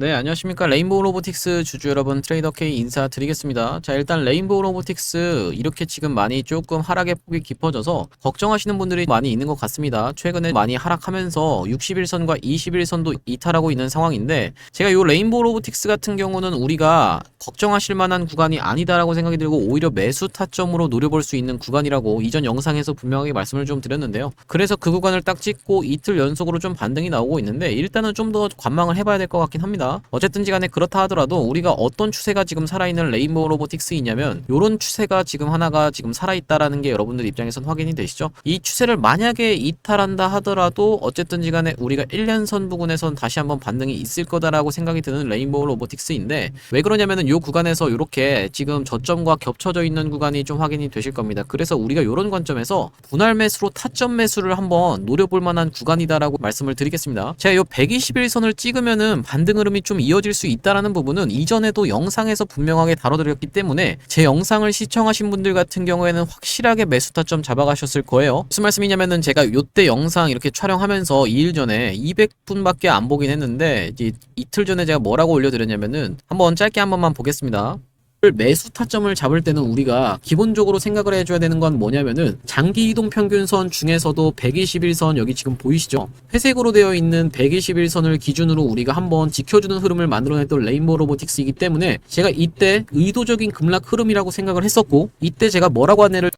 네, 안녕하십니까. 레인보우 로보틱스 주주 여러분, 트레이더 K 인사드리겠습니다. 자, 일단 레인보우 로보틱스 이렇게 지금 많이 조금 하락의 폭이 깊어져서 걱정하시는 분들이 많이 있는 것 같습니다. 최근에 많이 하락하면서 60일선과 21선도 이탈하고 있는 상황인데, 제가 요 레인보우 로보틱스 같은 경우는 우리가 걱정하실 만한 구간이 아니다라고 생각이 들고 오히려 매수 타점으로 노려볼 수 있는 구간이라고 이전 영상에서 분명하게 말씀을 좀 드렸는데요. 그래서 그 구간을 딱 찍고 이틀 연속으로 좀 반등이 나오고 있는데, 일단은 좀 더 관망을 해봐야 될 것 같긴 합니다. 어쨌든지 간에 그렇다 하더라도 우리가 어떤 추세가 지금 살아있는 레인보우 로보틱스이냐면, 요런 추세가 지금 하나가 지금 살아있다라는 게 여러분들 입장에선 확인이 되시죠? 이 추세를 만약에 이탈한다 하더라도 어쨌든지 간에 우리가 1년선 부근에선 다시 한번 반등이 있을 거다라고 생각이 드는 레인보우 로보틱스인데, 왜 그러냐면은 요 구간에서 요렇게 지금 저점과 겹쳐져 있는 구간이 좀 확인이 되실 겁니다. 그래서 우리가 요런 관점에서 분할 매수로 타점 매수를 한번 노려볼 만한 구간이다라고 말씀을 드리겠습니다. 제가 요 121선을 찍으면은 반등 흐름이 좀 이어질 수 있다라는 부분은 이전에도 영상에서 분명하게 다뤄드렸기 때문에 제 영상을 시청하신 분들 같은 경우에는 확실하게 매수 타점 잡아가셨을 거예요. 무슨 말씀이냐면은 제가 요때 영상 이렇게 촬영하면서 2일 전에 200분밖에 안 보긴 했는데, 이제 이틀 전에 제가 뭐라고 올려드렸냐면은 한번 짧게 한 번만 보겠습니다. 매수 타점을 잡을 때는 우리가 기본적으로 생각을 해줘야 되는 건 뭐냐면은, 장기 이동 평균선 중에서도 121선 여기 지금 보이시죠? 회색으로 되어 있는 121선을 기준으로 우리가 한번 지켜주는 흐름을 만들어냈던 레인보우 로보틱스이기 때문에 제가 이때 의도적인 급락 흐름이라고 생각을 했었고, 이때 제가 뭐라고 안내를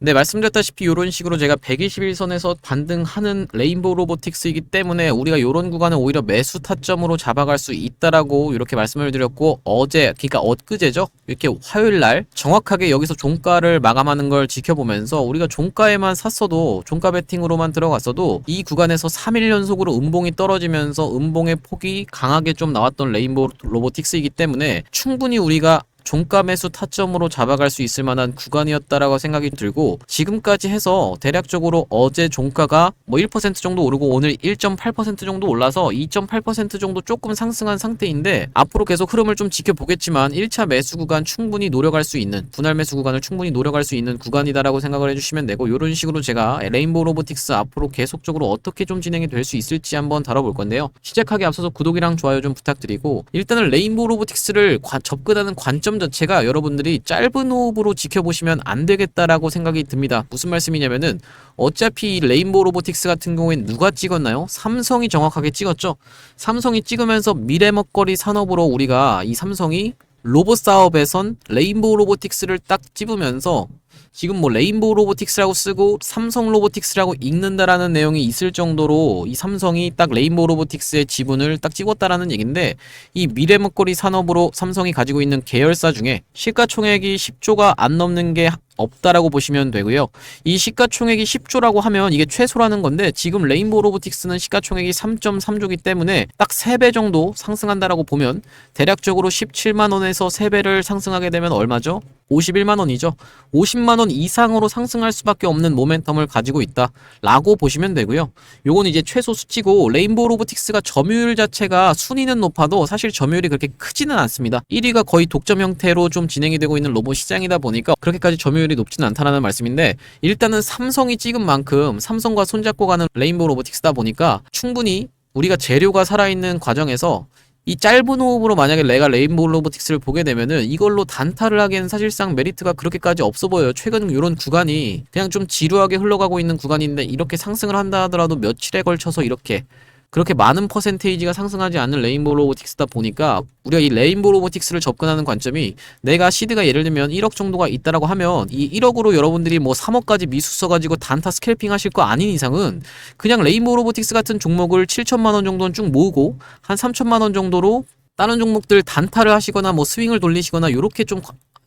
네, 말씀드렸다시피 이런 식으로 제가 121선에서 반등하는 레인보우 로보틱스이기 때문에 우리가 이런 구간은 오히려 매수 타점으로 잡아갈 수 있다라고 이렇게 말씀을 드렸고, 어제, 그러니까 엊그제죠? 이렇게 화요일날 정확하게 여기서 종가를 마감하는 걸 지켜보면서 우리가 종가에만 샀어도, 종가 베팅으로만 들어갔어도 이 구간에서 3일 연속으로 음봉이 떨어지면서 음봉의 폭이 강하게 좀 나왔던 레인보우 로보틱스이기 때문에 충분히 우리가 종가 매수 타점으로 잡아갈 수 있을 만한 구간이었다라고 생각이 들고, 지금까지 해서 대략적으로 어제 종가가 뭐 1% 정도 오르고 오늘 1.8% 정도 올라서 2.8% 정도 조금 상승한 상태인데, 앞으로 계속 흐름을 좀 지켜보겠지만 1차 매수 구간 충분히 노려갈 수 있는, 분할 매수 구간을 충분히 노려갈 수 있는 구간이다라고 생각을 해주시면 되고, 이런 식으로 제가 레인보우 로보틱스 앞으로 계속적으로 어떻게 좀 진행이 될 수 있을지 한번 다뤄볼 건데요. 시작하기 앞서서 구독이랑 좋아요 좀 부탁드리고, 일단은 레인보우 로보틱스를 접근하는 관점 자체가 여러분들이 짧은 호흡으로 지켜보시면 안 되겠다라고 생각이 듭니다. 무슨 말씀이냐면은, 어차피 레인보우 로보틱스 같은 경우엔 누가 찍었나요? 삼성이 정확하게 찍었죠. 삼성이 찍으면서 미래 먹거리 산업으로 우리가 이 삼성이 로봇 사업에선 레인보우 로보틱스를 딱 집으면서 지금 뭐 레인보우 로보틱스라고 쓰고 삼성 로보틱스라고 읽는다라는 내용이 있을 정도로 이 삼성이 딱 레인보우 로보틱스의 지분을 딱 찍었다라는 얘긴데, 이 미래 먹거리 산업으로 삼성이 가지고 있는 계열사 중에 시가총액이 10조가 안 넘는 게 없다라고 보시면 되고요. 이 시가총액이 10조라고 하면 이게 최소라는 건데, 지금 레인보우 로보틱스는 시가총액이 3.3조이기 때문에 딱 3배 정도 상승한다라고 보면, 대략적으로 17만원에서 3배를 상승하게 되면 얼마죠? 51만원이죠. 50만원 이상으로 상승할 수밖에 없는 모멘텀을 가지고 있다 라고 보시면 되고요. 요건 이제 최소 수치고, 레인보우 로보틱스가 점유율 자체가 순위는 높아도 사실 점유율이 그렇게 크지는 않습니다. 1위가 거의 독점 형태로 좀 진행이 되고 있는 로봇 시장이다 보니까 그렇게까지 점유율이 높지는 않다는 말씀인데, 일단은 삼성이 찍은 만큼 삼성과 손잡고 가는 레인보우 로보틱스다 보니까 충분히 우리가 재료가 살아있는 과정에서 이 짧은 호흡으로 만약에 내가 레인보우 로보틱스를 보게 되면은 이걸로 단타를 하기에는 사실상 메리트가 그렇게까지 없어 보여요. 최근 이런 구간이 그냥 좀 지루하게 흘러가고 있는 구간인데, 이렇게 상승을 한다 하더라도 며칠에 걸쳐서 이렇게 그렇게 많은 퍼센테이지가 상승하지 않는 레인보우 로보틱스다 보니까, 우리가 이 레인보우 로보틱스를 접근하는 관점이, 내가 시드가 예를 들면 1억 정도가 있다라고 하면 이 1억으로 여러분들이 뭐 3억까지 미수 써가지고 단타 스캘핑 하실 거 아닌 이상은 그냥 레인보우 로보틱스 같은 종목을 7천만원 정도는 쭉 모으고 한 3천만원 정도로 다른 종목들 단타를 하시거나 뭐 스윙을 돌리시거나 요렇게 좀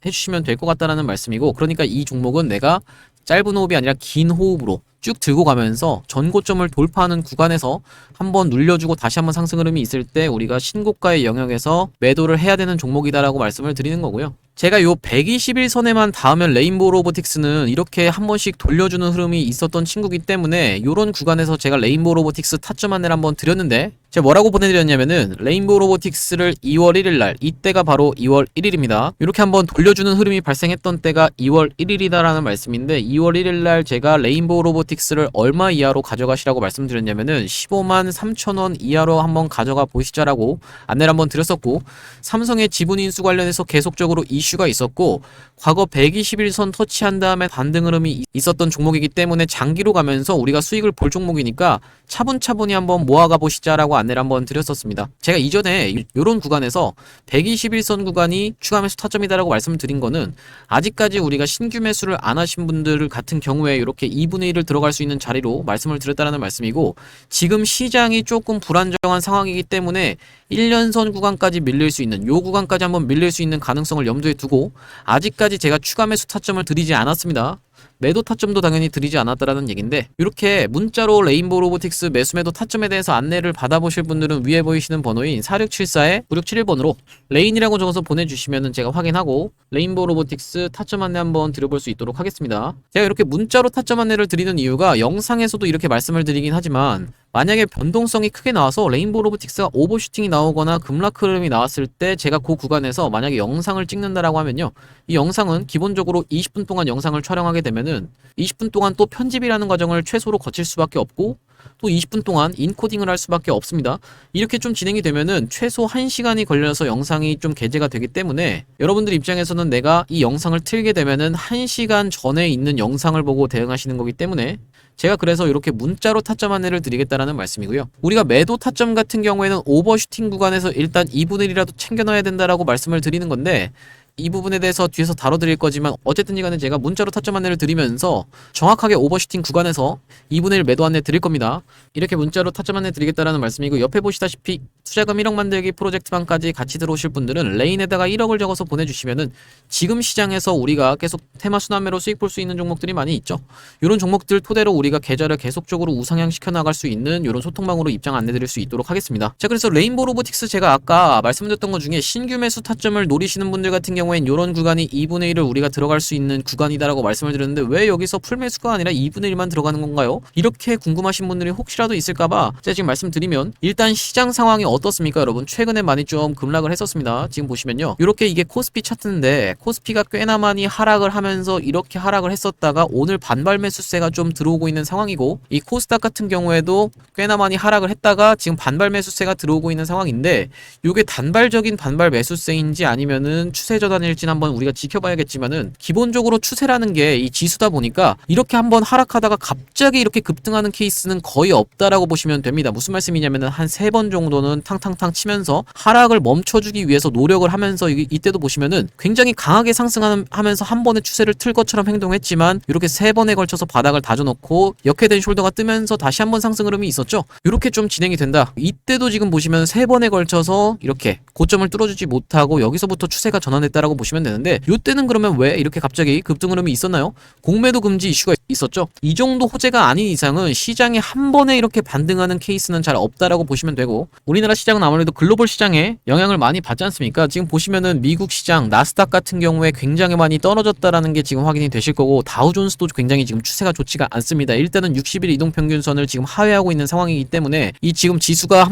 해주시면 될 것 같다라는 말씀이고, 그러니까 이 종목은 내가 짧은 호흡이 아니라 긴 호흡으로 쭉 들고 가면서 전고점을 돌파하는 구간에서 한번 눌려주고 다시 한번 상승 흐름이 있을 때 우리가 신고가의 영역에서 매도를 해야 되는 종목이다라고 말씀을 드리는 거고요. 제가 요 121선에만 닿으면 레인보우 로보틱스는 이렇게 한 번씩 돌려주는 흐름이 있었던 친구기 때문에 요런 구간에서 제가 레인보우 로보틱스 타점 안내를 한번 드렸는데, 제가 뭐라고 보내드렸냐면은 레인보우 로보틱스를 2월 1일날, 이때가 바로 2월 1일입니다 이렇게 한번 돌려주는 흐름이 발생했던 때가 2월 1일이다 라는 말씀인데, 2월 1일날 제가 레인보우 로보틱스를 얼마 이하로 가져가시라고 말씀드렸냐면은 15만 3천원 이하로 한번 가져가 보시자 라고 안내를 한번 드렸었고, 삼성의 지분 인수 관련해서 계속적으로 이슈가 있었고, 과거 121선 터치한 다음에 반등 흐름이 있었던 종목이기 때문에 장기로 가면서 우리가 수익을 볼 종목이니까 차분차분히 한번 모아가 보시자라고 안내를 한번 드렸었습니다. 제가 이전에 이런 구간에서 121선 구간이 추가 매수 타점이다라고 말씀을 드린 거는, 아직까지 우리가 신규 매수를 안 하신 분들 같은 경우에 이렇게 2분의 1을 들어갈 수 있는 자리로 말씀을 드렸다는 말씀이고, 지금 시장이 조금 불안정한 상황이기 때문에 1년선 구간까지 밀릴 수 있는, 요 구간까지 한번 밀릴 수 있는 가능성을 염두에 두고 아직까지 제가 추가 매수 타점을 드리지 않았습니다. 매도 타점도 당연히 드리지 않았다라는 얘기인데, 이렇게 문자로 레인보우 로보틱스 매수 매도 타점에 대해서 안내를 받아보실 분들은 위에 보이시는 번호인 4674-9671번으로 레인이라고 적어서 보내주시면 제가 확인하고 레인보우 로보틱스 타점 안내 한번 드려볼 수 있도록 하겠습니다. 제가 이렇게 문자로 타점 안내를 드리는 이유가, 영상에서도 이렇게 말씀을 드리긴 하지만 만약에 변동성이 크게 나와서 레인보우 로보틱스가 오버슈팅이 나오거나 급락 흐름이 나왔을 때 제가 그 구간에서 만약에 영상을 찍는다라고 하면요, 이 영상은 기본적으로 20분 동안 영상을 촬영하게 되면은 20분 동안 또 편집이라는 과정을 최소로 거칠 수밖에 없고, 또 20분 동안 인코딩을 할 수밖에 없습니다. 이렇게 좀 진행이 되면은 최소 1시간이 걸려서 영상이 좀 게재가 되기 때문에 여러분들 입장에서는 내가 이 영상을 틀게 되면은 1시간 전에 있는 영상을 보고 대응하시는 거기 때문에 제가 그래서 이렇게 문자로 타점 안내를 드리겠다라는 말씀이고요. 우리가 매도 타점 같은 경우에는 오버슈팅 구간에서 일단 2분의 1이라도 챙겨 넣어야 된다라고 말씀을 드리는 건데, 이 부분에 대해서 뒤에서 다뤄드릴 거지만 어쨌든 이간에 제가 문자로 타점 안내를 드리면서 정확하게 오버슈팅 구간에서 2분의 1 매도 안내 드릴 겁니다. 이렇게 문자로 타점 안내 드리겠다라는 말씀이고, 옆에 보시다시피 투자금 1억 만들기 프로젝트방까지 같이 들어오실 분들은 레인에다가 1억을 적어서 보내주시면은 지금 시장에서 우리가 계속 테마 순환매로 수익 볼 수 있는 종목들이 많이 있죠. 이런 종목들 토대로 우리가 계좌를 계속적으로 우상향 시켜나갈 수 있는 이런 소통방으로 입장 안내 드릴 수 있도록 하겠습니다. 자, 그래서 레인보우 로보틱스 제가 아까 말씀드렸던 것 중에 신규 매수 타점을 노리시는 분들 같은 경우엔 이런 구간이 2분의 1을 우리가 들어갈 수 있는 구간이다라고 말씀을 드렸는데, 왜 여기서 풀매수가 아니라 2분의 1만 들어가는 건가요? 이렇게 궁금하신 분들이 혹시라도 있을까봐 제가 지금 말씀드리면, 일단 시장 상황이 어떻습니까 여러분? 최근에 많이 좀 급락을 했었습니다. 지금 보시면요, 이렇게 이게 코스피 차트인데 코스피가 꽤나 많이 하락을 하면서 이렇게 하락을 했었다가 오늘 반발 매수세가 좀 들어오고 있는 상황이고, 이 코스닥 같은 경우에도 꽤나 많이 하락을 했다가 지금 반발 매수세가 들어오고 있는 상황인데, 이게 단발적인 반발 매수세인지 아니면은 추세 전환일지는 한번 우리가 지켜봐야겠지만은, 기본적으로 추세라는 게 이 지수다 보니까 이렇게 한번 하락하다가 갑자기 이렇게 급등하는 케이스는 거의 없다라고 보시면 됩니다. 무슨 말씀이냐면은 한 3번 정도는 탕탕탕 치면서 하락을 멈춰주기 위해서 노력을 하면서 이때도 보시면은 굉장히 강하게 상승하면서 한 번의 추세를 틀 것처럼 행동했지만, 이렇게 3번에 걸쳐서 바닥을 다져놓고 역회된 숄더가 뜨면서 다시 한번 상승 흐름이 있었죠. 이렇게 좀 진행이 된다. 이때도 지금 보시면 3번에 걸쳐서 이렇게 고점을 뚫어주지 못하고 여기서부터 추세가 전환했다라고 보시면 되는데, 이때는 그러면 왜 이렇게 갑자기 급등 흐름이 있었나요? 공매도 금지 이슈가 있었죠. 이 정도 호재가 아닌 이상은 시장에 한 번에 이렇게 반등하는 케이스는 잘 없다라고 보시면 되고, 우리나라 시장은 아무래도 글로벌 시장에 영향을 많이 받지 않습니까? 지금 보시면은 미국 시장 나스닥 같은 경우에 굉장히 많이 떨어졌다라는 게 지금 확인이 되실 거고, 다우존스도 굉장히 지금 추세가 좋지가 않습니다. 일단은 60일 이동평균선을 지금 하회하고 있는 상황이기 때문에 이 지금 지수가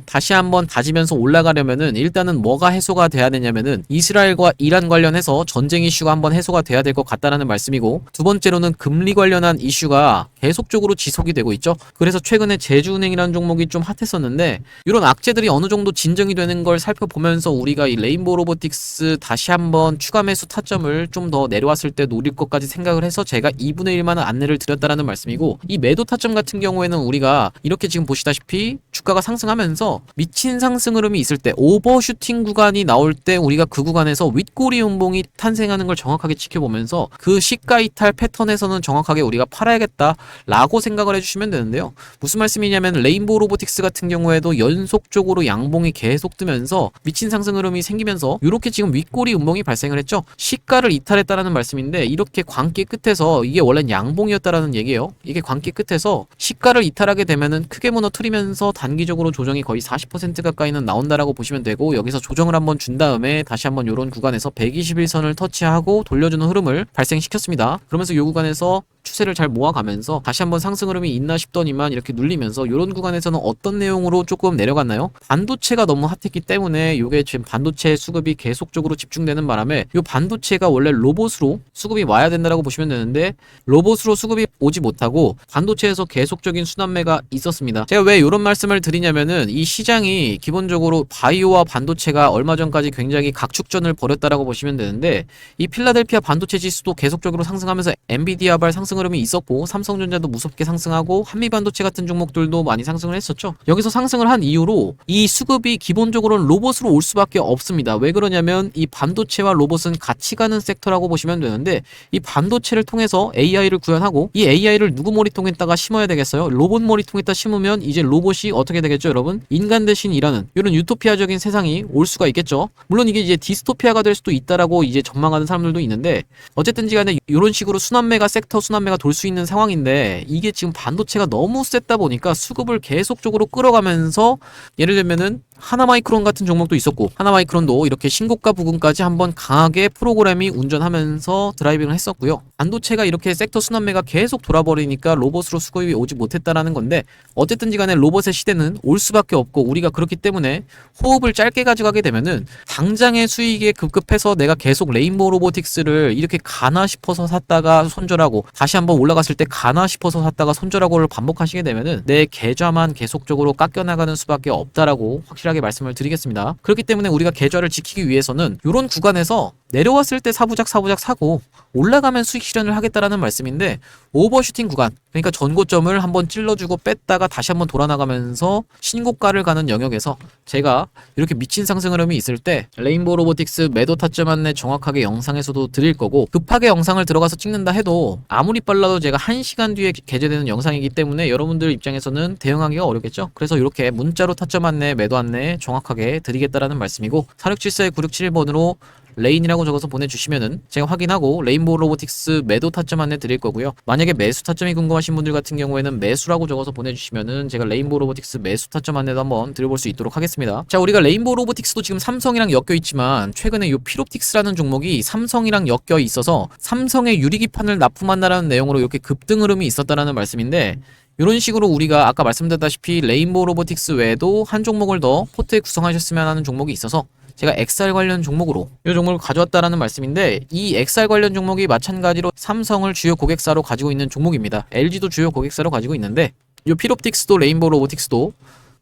다시 한번 다지면서 올라가려면은 일단은 뭐가 해소가 돼야 되냐면은 이스라엘과 이란 관련해서 전쟁 이슈가 한번 해소가 돼야 될 것 같다라는 말씀이고, 두 번째로는 금리 관련한 이슈가 계속적으로 지속이 되고 있죠. 그래서 최근에 제주은행이라는 종목이 좀 핫했었는데, 이런 악재들이 어느 정도 진정이 되는 걸 살펴보면서 우리가 이 레인보우 로보틱스 다시 한번 추가 매수 타점을 좀 더 내려왔을 때 노릴 것까지 생각을 해서 제가 2분의 1만원 안내를 드렸다라는 말씀이고, 이 매도 타점 같은 경우에는 우리가 이렇게 지금 보시다시피 주가가 상승하면서 미친 상승 흐름이 있을 때, 오버슈팅 구간이 나올 때 우리가 그 구간에서 윗꼬리 음봉이 탄생하는 걸 정확하게 지켜보면서 그 시가 이탈 패턴에서는 정확하게 우리가 팔아야겠다 라고 생각을 해주시면 되는데요. 무슨 말씀이냐면, 레인보우 로보틱스 같은 경우에도 연속적으로 양봉이 계속 뜨면서 미친 상승 흐름이 생기면서 이렇게 지금 윗꼬리 음봉이 발생을 했죠. 시가를 이탈했다라는 말씀인데, 이렇게 광기 끝에서, 이게 원래는 양봉이었다라는 얘기예요. 이게 광기 끝에서 시가를 이탈하게 되면은 크게 무너뜨리면서 단기적으로 조정이 거의 40% 가까이는 나온다라고 보시면 되고, 여기서 조정을 한번 준 다음에 다시 한번 이런 구간 구간에서 121선을 터치하고 돌려주는 흐름을 발생시켰습니다. 그러면서 이 구간에서 추세를 잘 모아가면서 다시 한번 상승 흐름이 있나 싶더니만 이렇게 눌리면서 이런 구간에서는 어떤 내용으로 조금 내려갔나요? 반도체가 너무 핫했기 때문에 이게 지금 반도체 수급이 계속적으로 집중되는 바람에 이 반도체가 원래 로봇으로 수급이 와야 된다라고 보시면 되는데 로봇으로 수급이 오지 못하고 반도체에서 계속적인 순환매가 있었습니다. 제가 왜 이런 말씀을 드리냐면은 이 시장이 기본적으로 바이오와 반도체가 얼마 전까지 굉장히 각축전을 벌였다라고 보시면 되는데 이 필라델피아 반도체 지수도 계속적으로 상승하면서 엔비디아발 상승 흐름이 있었고 삼성전자도 무섭게 상승하고 한미반도체 같은 종목들도 많이 상승을 했었죠. 여기서 상승을 한 이후로 이 수급이 기본적으로는 로봇으로 올 수밖에 없습니다. 왜 그러냐면 이 반도체와 로봇은 같이 가는 섹터라고 보시면 되는데 이 반도체를 통해서 AI를 구현하고 이 AI를 누구 머리통에다가 심어야 되겠어요? 로봇 머리통에다 심으면 이제 로봇이 어떻게 되겠죠, 여러분? 인간 대신 일하는 이런 유토피아적인 세상이 올 수가 있겠죠. 물론 이게 이제 디스토피아가 될 수도 있다라고 이제 전망하는 사람들도 있는데 어쨌든지 간에 이런 식으로 순환매가 섹터 순환매가 돌 수 있는 상황인데 이게 지금 반도체가 너무 셌다 보니까 수급을 계속적으로 끌어가면서 예를 들면은 하나마이크론 같은 종목도 있었고 하나마이크론도 이렇게 신고가 부근까지 한번 강하게 프로그램이 운전하면서 드라이빙을 했었고요. 반도체가 이렇게 섹터 순환매가 계속 돌아버리니까 로봇으로 수급이 오지 못했다라는 건데 어쨌든지 간에 로봇의 시대는 올 수밖에 없고 우리가 그렇기 때문에 호흡을 짧게 가져가게 되면은 당장의 수익에 급급해서 내가 계속 레인보우 로보틱스를 이렇게 가나 싶어서 샀다가 손절하고 다시 한번 올라갔을 때 가나 싶어서 샀다가 손절하고를 반복하시게 되면은 내 계좌만 계속적으로 깎여나가는 수밖에 없다라고 확실하게 말씀을 드리겠습니다. 그렇기 때문에 우리가 계좌를 지키기 위해서는 이런 구간에서 내려왔을 때 사부작 사고 올라가면 수익 실현을 하겠다라는 말씀인데 오버슈팅 구간 그러니까 전고점을 한번 찔러주고 뺐다가 다시 한번 돌아나가면서 신고가를 가는 영역에서 제가 이렇게 미친 상승 흐름이 있을 때 레인보우 로보틱스 매도 타점 안내 정확하게 영상에서도 드릴 거고 급하게 영상을 들어가서 찍는다 해도 아무리 빨라도 제가 1시간 뒤에 게재되는 영상이기 때문에 여러분들 입장에서는 대응하기가 어렵겠죠. 그래서 이렇게 문자로 타점 안내 매도 안내 정확하게 드리겠다라는 말씀이고 4674-9671번으로 레인이라고 적어서 보내주시면은 제가 확인하고 레인보우 로보틱스 매도 타점 안내 드릴 거고요. 만약에 매수 타점이 궁금하신 분들 같은 경우에는 매수라고 적어서 보내주시면은 제가 레인보우 로보틱스 매수 타점 안내도 한번 드려볼 수 있도록 하겠습니다. 자, 우리가 레인보우 로보틱스도 지금 삼성이랑 엮여 있지만 최근에 이 피롭틱스라는 종목이 삼성이랑 엮여 있어서 삼성의 유리기판을 납품한다라는 내용으로 이렇게 급등 흐름이 있었다라는 말씀인데 이런 식으로 우리가 아까 말씀드렸다시피 레인보우 로보틱스 외에도 한 종목을 더 포트에 구성하셨으면 하는 종목이 있어서 제가 XR 관련 종목으로 이 종목을 가져왔다라는 말씀인데 이 XR 관련 종목이 마찬가지로 삼성을 주요 고객사로 가지고 있는 종목입니다. LG도 주요 고객사로 가지고 있는데 이 피롭틱스도 레인보우 로보틱스도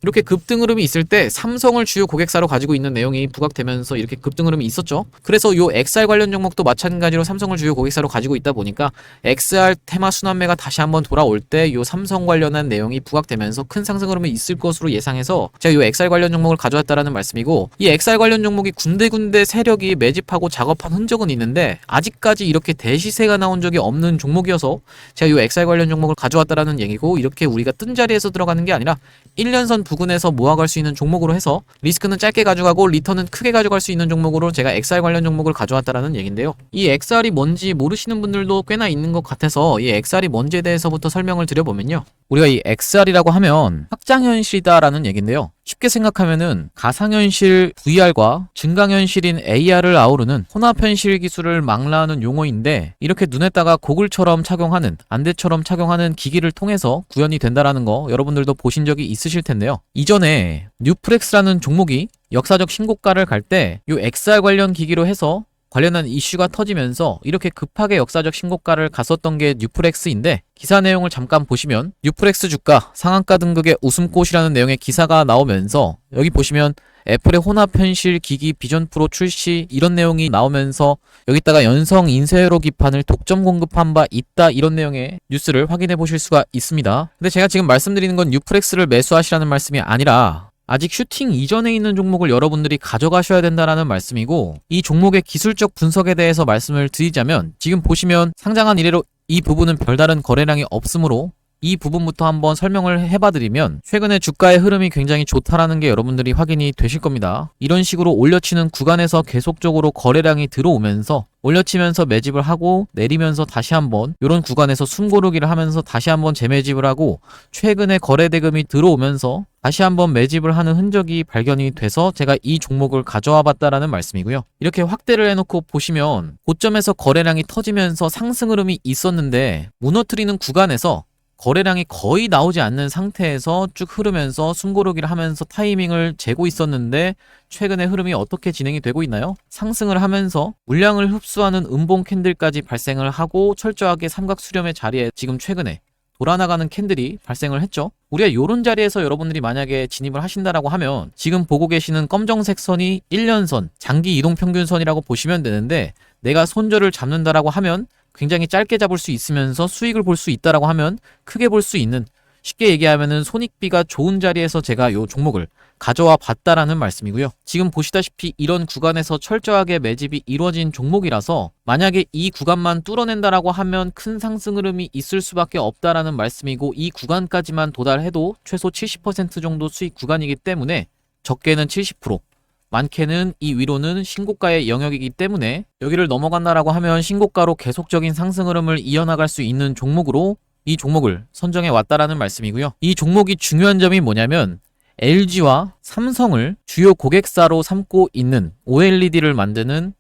이렇게 급등 흐름이 있을 때 삼성을 주요 고객사로 가지고 있는 내용이 부각되면서 이렇게 급등 흐름이 있었죠. 그래서 요 XR 관련 종목도 마찬가지로 삼성을 주요 고객사로 가지고 있다 보니까 XR 테마 순환매가 다시 한번 돌아올 때 요 삼성 관련한 내용이 부각되면서 큰 상승 흐름이 있을 것으로 예상해서 제가 요 XR 관련 종목을 가져왔다라는 말씀이고 이 XR 관련 종목이 군데군데 세력이 매집하고 작업한 흔적은 있는데 아직까지 이렇게 대시세가 나온 적이 없는 종목이어서 제가 요 XR 관련 종목을 가져왔다라는 얘기고 이렇게 우리가 뜬 자리에서 들어가는 게 아니라 1년선 부근에서 모아갈 수 있는 종목으로 해서 리스크는 짧게 가져가고 리턴은 크게 가져갈 수 있는 종목으로 제가 XR 관련 종목을 가져왔다라는 얘기인데요. 이 XR이 뭔지 모르시는 분들도 꽤나 있는 것 같아서 이 XR이 뭔지에 대해서부터 설명을 드려보면요. 우리가 이 XR이라고 하면 확장현실이다라는 얘기인데요. 쉽게 생각하면은 가상현실 VR과 증강현실인 AR을 아우르는 혼합현실 기술을 망라하는 용어인데 이렇게 눈에다가 고글처럼 착용하는 안대처럼 착용하는 기기를 통해서 구현이 된다라는 거 여러분들도 보신 적이 있으실 텐데요. 이전에 뉴프렉스라는 종목이 역사적 신고가를 갈 때 이 XR 관련 기기로 해서 관련한 이슈가 터지면서 이렇게 급하게 역사적 신고가를 갔었던 게 뉴프렉스인데 기사 내용을 잠깐 보시면 뉴프렉스 주가 상한가 등극의 웃음꽃이라는 내용의 기사가 나오면서 여기 보시면 애플의 혼합현실 기기 비전 프로 출시 이런 내용이 나오면서 여기다가 연성 인쇄로 기판을 독점 공급한 바 있다 이런 내용의 뉴스를 확인해 보실 수가 있습니다. 근데 제가 지금 말씀드리는 건 뉴프렉스를 매수하시라는 말씀이 아니라 아직 슈팅 이전에 있는 종목을 여러분들이 가져가셔야 된다라는 말씀이고 이 종목의 기술적 분석에 대해서 말씀을 드리자면 지금 보시면 상장한 이래로 이 부분은 별다른 거래량이 없으므로 이 부분부터 한번 설명을 해봐드리면 최근에 주가의 흐름이 굉장히 좋다라는 게 여러분들이 확인이 되실 겁니다. 이런 식으로 올려치는 구간에서 계속적으로 거래량이 들어오면서 올려치면서 매집을 하고 내리면서 다시 한번 이런 구간에서 숨고르기를 하면서 다시 한번 재매집을 하고 최근에 거래 대금이 들어오면서 다시 한번 매집을 하는 흔적이 발견이 돼서 제가 이 종목을 가져와 봤다라는 말씀이고요. 이렇게 확대를 해놓고 보시면 고점에서 거래량이 터지면서 상승 흐름이 있었는데 무너뜨리는 구간에서 거래량이 거의 나오지 않는 상태에서 쭉 흐르면서 숨고르기를 하면서 타이밍을 재고 있었는데 최근에 흐름이 어떻게 진행이 되고 있나요? 상승을 하면서 물량을 흡수하는 음봉 캔들까지 발생을 하고 철저하게 삼각 수렴의 자리에 지금 최근에 돌아나가는 캔들이 발생을 했죠. 우리가 이런 자리에서 여러분들이 만약에 진입을 하신다라고 하면 지금 보고 계시는 검정색 선이 1년선, 장기 이동평균선이라고 보시면 되는데 내가 손절을 잡는다라고 하면 굉장히 짧게 잡을 수 있으면서 수익을 볼 수 있다라고 하면 크게 볼 수 있는, 쉽게 얘기하면은 손익비가 좋은 자리에서 제가 이 종목을 가져와 봤다라는 말씀이고요. 지금 보시다시피 이런 구간에서 철저하게 매집이 이루어진 종목이라서 만약에 이 구간만 뚫어낸다라고 하면 큰 상승 흐름이 있을 수밖에 없다라는 말씀이고 이 구간까지만 도달해도 최소 70% 정도 수익 구간이기 때문에 적게는 70%, 많게는 이 위로는 신고가의 영역이기 때문에 여기를 넘어간다라고 하면 신고가로 계속적인 상승 흐름을 이어나갈 수 있는 종목으로 이 종목을 선정해 왔다라는 말씀이고요. 이 종목이 중요한 점이 뭐냐면 LG와 삼성을 주요 고객사로 삼고 있는 OLED를 만드는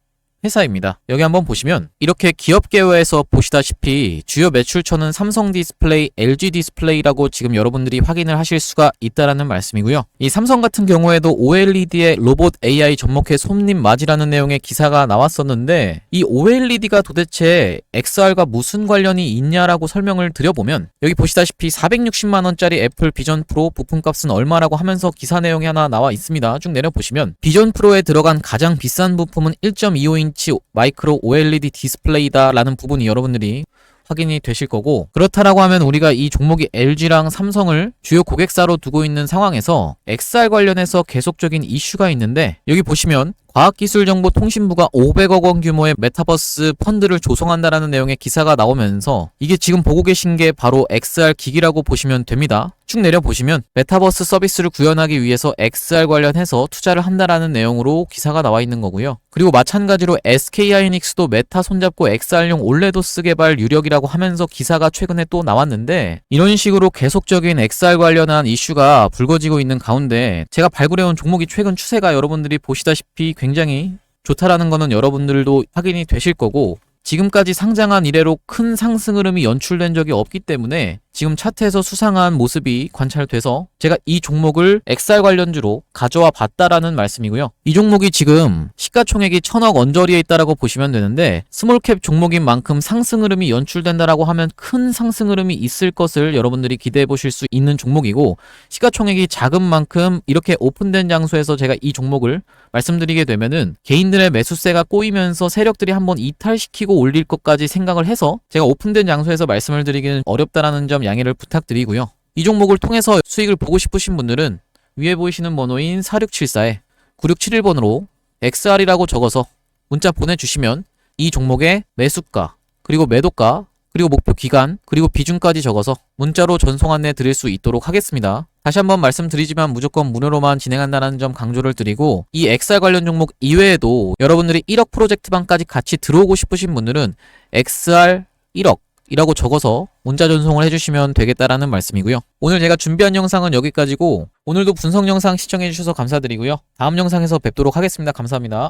회사입니다. 여기 한번 보시면 이렇게 기업계열에서 보시다시피 주요 매출처는 삼성 디스플레이, LG 디스플레이라고 지금 여러분들이 확인을 하실 수가 있다라는 말씀이고요. 이 삼성 같은 경우에도 OLED의 로봇 AI 접목해 손님 맞이라는 내용의 기사가 나왔었는데 이 OLED가 도대체 XR과 무슨 관련이 있냐라고 설명을 드려보면 여기 보시다시피 460만원짜리 애플 비전 프로 부품값은 얼마라고 하면서 기사 내용이 하나 나와 있습니다. 쭉 내려보시면 비전 프로에 들어간 가장 비싼 부품은 1.25인치 마이크로 OLED 디스플레이다 라는 부분이 여러분들이 확인이 되실 거고, 그렇다라고 하면 우리가 이 종목이 LG랑 삼성을 주요 고객사로 두고 있는 상황에서 XR 관련해서 계속적인 이슈가 있는데 여기 보시면 과학기술정보통신부가 500억 원 규모의 메타버스 펀드를 조성한다라는 내용의 기사가 나오면서 이게 지금 보고 계신 게 바로 XR 기기라고 보시면 됩니다. 쭉 내려보시면 메타버스 서비스를 구현하기 위해서 XR 관련해서 투자를 한다라는 내용으로 기사가 나와 있는 거고요. 그리고 마찬가지로 SK하이닉스도 메타 손잡고 XR용 올레도스 개발 유력이라고 하면서 기사가 최근에 또 나왔는데 이런 식으로 계속적인 XR 관련한 이슈가 불거지고 있는 가운데 제가 발굴해온 종목이 최근 추세가 여러분들이 보시다시피 굉장히 좋다라는 거는 여러분들도 확인이 되실 거고, 지금까지 상장한 이래로 큰 상승 흐름이 연출된 적이 없기 때문에 지금 차트에서 수상한 모습이 관찰돼서 제가 이 종목을 XR 관련주로 가져와 봤다라는 말씀이고요. 이 종목이 지금 시가총액이 1000억 언저리에 있다라고 보시면 되는데 스몰캡 종목인 만큼 상승 흐름이 연출된다라고 하면 큰 상승 흐름이 있을 것을 여러분들이 기대해 보실 수 있는 종목이고, 시가총액이 작은 만큼 이렇게 오픈된 장소에서 제가 이 종목을 말씀드리게 되면은 개인들의 매수세가 꼬이면서 세력들이 한번 이탈시키고 올릴 것까지 생각을 해서 제가 오픈된 장소에서 말씀을 드리기는 어렵다라는 점 양해를 부탁드리고요. 이 종목을 통해서 수익을 보고 싶으신 분들은 위에 보이시는 번호인 4674에 9671번으로 XR이라고 적어서 문자 보내주시면 이 종목의 매수가, 그리고 매도가, 그리고 목표 기간, 그리고 비중까지 적어서 문자로 전송 안내 드릴 수 있도록 하겠습니다. 다시 한번 말씀드리지만 무조건 무료로만 진행한다는 점 강조를 드리고, 이 XR 관련 종목 이외에도 여러분들이 1억 프로젝트방까지 같이 들어오고 싶으신 분들은 XR 1억 이라고 적어서 문자 전송을 해주시면 되겠다라는 말씀이고요. 오늘 제가 준비한 영상은 여기까지고 오늘도 분석 영상 시청해주셔서 감사드리고요. 다음 영상에서 뵙도록 하겠습니다. 감사합니다.